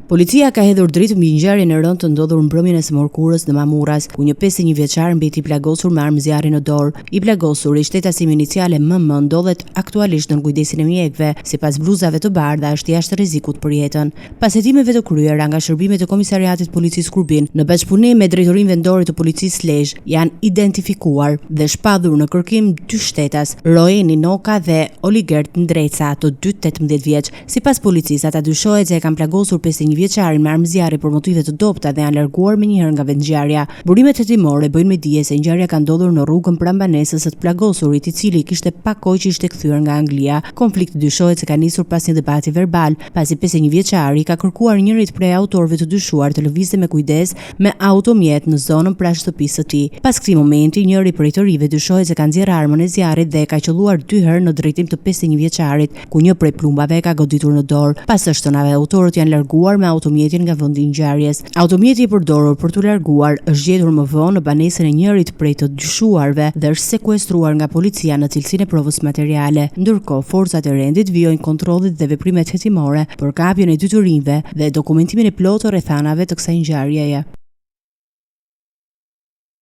Policia ka hedhur dritë mbi ngjarjen e rëndë të ndodhur mbrëmjen e së mërkurës në Mamuras, ku një 51 vjeçar mbeti i plagosur me armë zjarri në dorë. I plagosur, i shtetas me iniciale MM, ndodhet aktualisht në kujdesin e mjekëve, sipas bluzave të bardha është jashtë rrezikut për jetën. Pas hetimeve të kryera nga shërbimet e Komisariatit Policisë Kurbin, në bashkëpunim me Drejtorinë Vendore të Policisë Lezhë, janë identifikuar dhe shpadhur në kërkim dy shtetas, Roeni Noka dhe Oligert Ndreca, të dy 18 vjeç. Sipas policisë, ata dyshohet se e kanë plagosur 51 vjeçarin me armë zjarri për motive të dobta dhe janë larguar menjëherë nga vendngjarja. Burimet hetimore bëjnë me dije se ngjarja ka ndodhur në rrugën prambanesës së të plagosurit, i cili kishte pak kohë që ishte kthyer nga Anglia. Konflikti dyshohet se ka nisur pas një debati verbal, pasi 51 vjeçari ka kërkuar njërit prej autorëve të dyshuar të lëvizte me kujdes me automjet në zonën pranë shtëpisë së tij. Pas këtij momenti, njëri prej të rive dyshohet se ka nxjerrë armën e zjarrit dhe e ka qelluar 2 herë në drejtim të 51 vjeçarit, ku një prej plumbave ka goditur në dorë. Pas së shtunave, autorët janë larguar me automjetin nga vendi i ngjarjes. Automjeti i përdorur për t'u larguar është gjetur më vonë në banesën e njërit prej të dyshuarve dhe është sekuestruar nga policia në cilësinë e provës materiale. Ndërkohë, forcat e rendit vijojnë kontrollit dhe veprimet hetimore për kapjen e dy të rinjve dhe dokumentimin e plotë rrethanave të kësaj ngjarjeje.